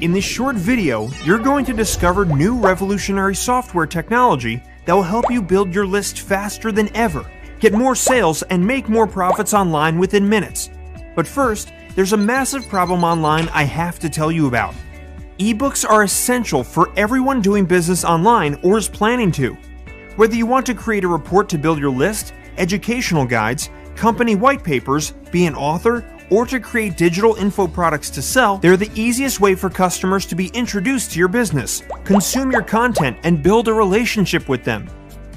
In this short video, you're going to discover new revolutionary software technology that will help you build your list faster than ever, get more sales, and make more profits online within minutes. But first, there's a massive problem online I have to tell you about. Ebooks are essential for everyone doing business online or is planning to. Whether you want to create a report to build your list, educational guides, company white papers, be an author, or to create digital info products to sell, they're the easiest way for customers to be introduced to your business, consume your content, and build a relationship with them.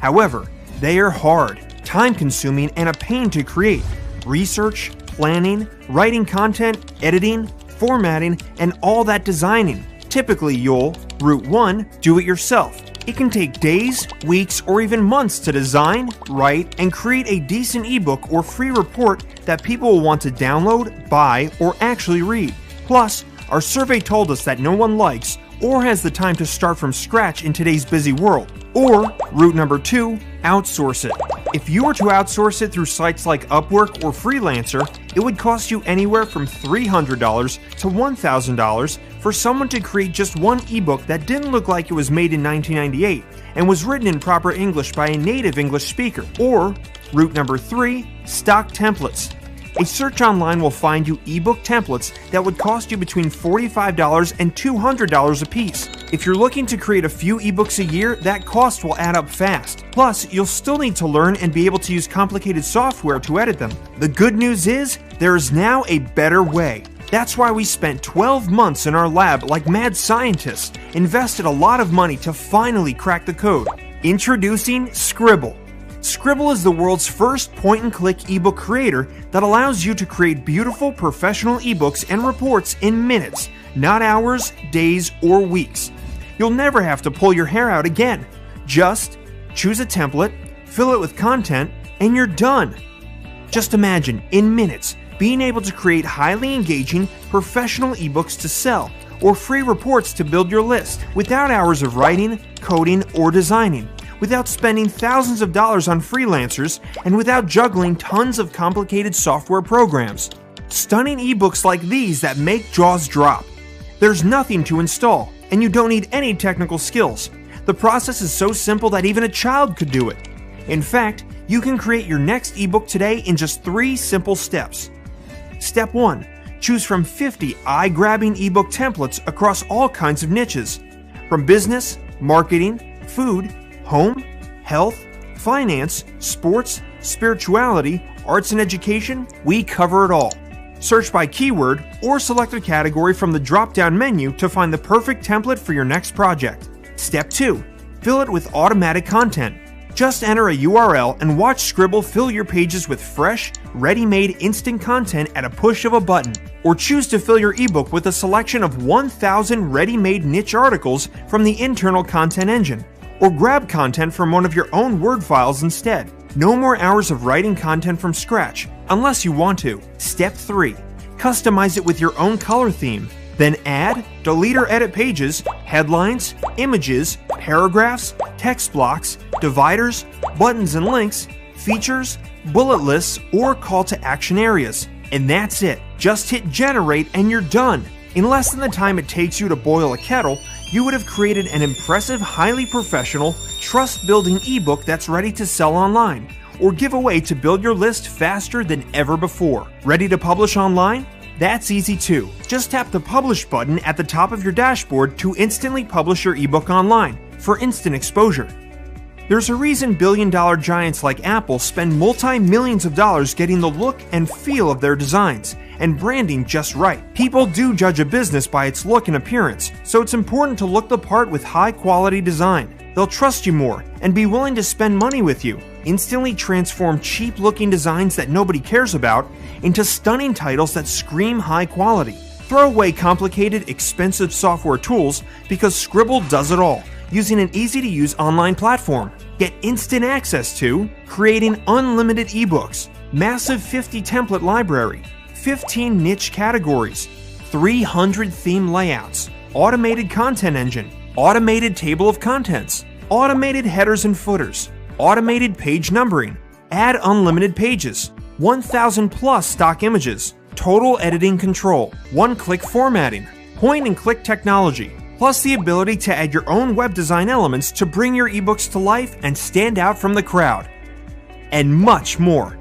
However, they are hard, time-consuming, and a pain to create. Research, planning, writing content, editing, formatting, and all that designing. Typically, you'll, Route 1, do it yourself. It can take days, weeks, or even months to design, write, and create a decent ebook or free report that people will want to download, buy, or actually read. Plus, our survey told us that no one likes or has the time to start from scratch in today's busy world. Or, route number 2, outsource it. If you were to outsource it through sites like Upwork or Freelancer, it would cost you anywhere from $300 to $1,000 for someone to create just one ebook that didn't look like it was made in 1998 and was written in proper English by a native English speaker. Or, route number 3, stock templates. A search online will find you ebook templates that would cost you between $45 and $200 a piece. If you're looking to create a few ebooks a year, that cost will add up fast. Plus, you'll still need to learn and be able to use complicated software to edit them. The good news is, there is now a better way. That's why we spent 12 months in our lab like mad scientists, invested a lot of money to finally crack the code. Introducing Sqribble. Sqribble is the world's first point-and-click ebook creator that allows you to create beautiful professional ebooks and reports in minutes, not hours, days, or weeks. You'll never have to pull your hair out again. Just choose a template, fill it with content, and you're done. Just imagine, in minutes, being able to create highly engaging, professional ebooks to sell, or free reports to build your list, without hours of writing, coding, or designing, without spending thousands of dollars on freelancers, and without juggling tons of complicated software programs. Stunning ebooks like these that make jaws drop. There's nothing to install, and you don't need any technical skills. The process is so simple that even a child could do it. In fact, you can create your next ebook today in just 3 simple steps. Step 1. Choose from 50 eye-grabbing ebook templates across all kinds of niches. From business, marketing, food, home, health, finance, sports, spirituality, arts and education, we cover it all. Search by keyword or select a category from the drop-down menu to find the perfect template for your next project. Step 2. Fill it with automatic content. Just enter a URL and watch Sqribble fill your pages with fresh, ready-made instant content at a push of a button. Or choose to fill your ebook with a selection of 1,000 ready-made niche articles from the internal content engine. Or grab content from one of your own Word files instead. No more hours of writing content from scratch, unless you want to. Step 3. Customize it with your own color theme. Then add, delete or edit pages, headlines, images, paragraphs, text blocks, dividers, buttons and links, features, bullet lists, or call to action areas. And that's it. Just hit generate and you're done. In less than the time it takes you to boil a kettle, you would have created an impressive, highly professional, trust-building ebook that's ready to sell online, or give away to build your list faster than ever before. Ready to publish online? That's easy too. Just tap the Publish button at the top of your dashboard to instantly publish your ebook online for instant exposure. There's a reason billion-dollar giants like Apple spend multi-millions of dollars getting the look and feel of their designs and branding just right. People do judge a business by its look and appearance, so it's important to look the part with high-quality design. They'll trust you more and be willing to spend money with you. Instantly transform cheap-looking designs that nobody cares about into stunning titles that scream high quality. Throw away complicated, expensive software tools because Sqribble does it all, using an easy-to-use online platform. Get instant access to creating unlimited ebooks, massive 50 template library, 15 niche categories, 300 theme layouts, automated content engine, automated table of contents, automated headers and footers, automated page numbering, add unlimited pages, 1,000 plus stock images, total editing control, one-click formatting, point-and-click technology, plus the ability to add your own web design elements to bring your ebooks to life and stand out from the crowd, and much more.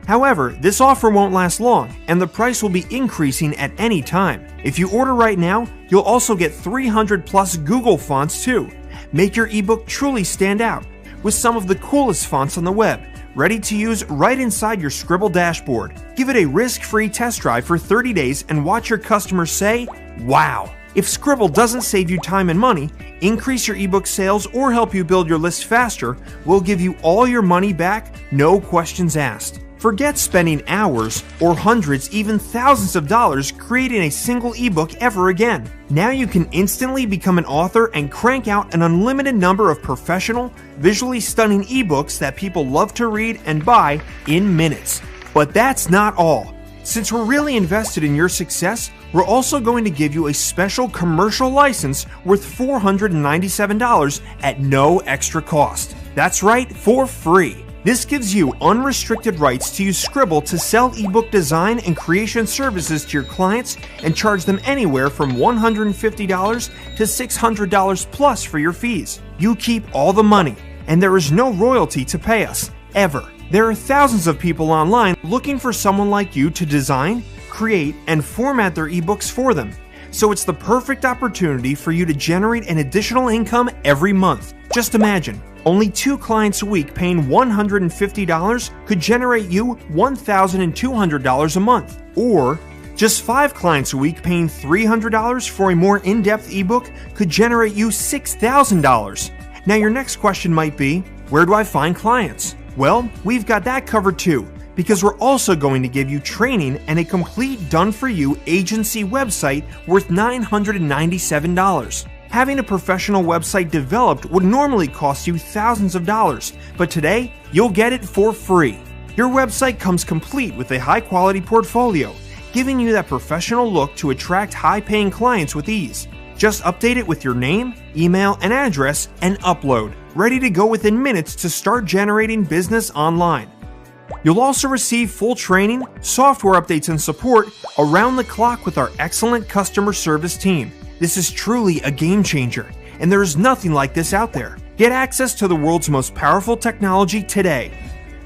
However, this offer won't last long, and the price will be increasing at any time. If you order right now, you'll also get 300 plus Google fonts too. Make your ebook truly stand out with some of the coolest fonts on the web, ready to use right inside your Sqribble dashboard. Give it a risk-free test drive for 30 days and watch your customers say, "Wow!" If Sqribble doesn't save you time and money, increase your ebook sales, or help you build your list faster, we'll give you all your money back, no questions asked. Forget spending hours or hundreds, even thousands of dollars creating a single ebook ever again. Now you can instantly become an author and crank out an unlimited number of professional, visually stunning ebooks that people love to read and buy in minutes. But that's not all. Since we're really invested in your success, we're also going to give you a special commercial license worth $497 at no extra cost. That's right, for free. This gives you unrestricted rights to use Sqribble to sell ebook design and creation services to your clients and charge them anywhere from $150 to $600 plus for your fees. You keep all the money, and there is no royalty to pay us, ever. There are thousands of people online looking for someone like you to design, create, and format their ebooks for them. So it's the perfect opportunity for you to generate an additional income every month. Just imagine, only 2 clients a week paying $150 could generate you $1,200 a month. Or just 5 clients a week paying $300 for a more in-depth ebook could generate you $6,000. Now your next question might be, where do I find clients? Well, we've got that covered too, because we're also going to give you training and a complete done-for-you agency website worth $997. Having a professional website developed would normally cost you thousands of dollars, but today, you'll get it for free. Your website comes complete with a high-quality portfolio, giving you that professional look to attract high-paying clients with ease. Just update it with your name, email, and address, and upload, ready to go within minutes to start generating business online. You'll also receive full training, software updates, and support around the clock with our excellent customer service team. This is truly a game changer, and there is nothing like this out there. Get access to the world's most powerful technology today.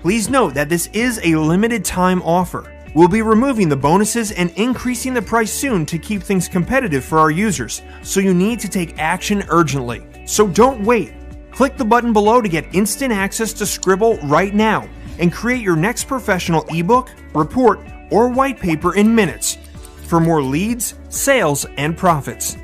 Please note that this is a limited time offer. We'll be removing the bonuses and increasing the price soon to keep things competitive for our users, so you need to take action urgently. So don't wait. Click the button below to get instant access to Sqribble right now and create your next professional ebook, report, or white paper in minutes for more leads, sales, and profits.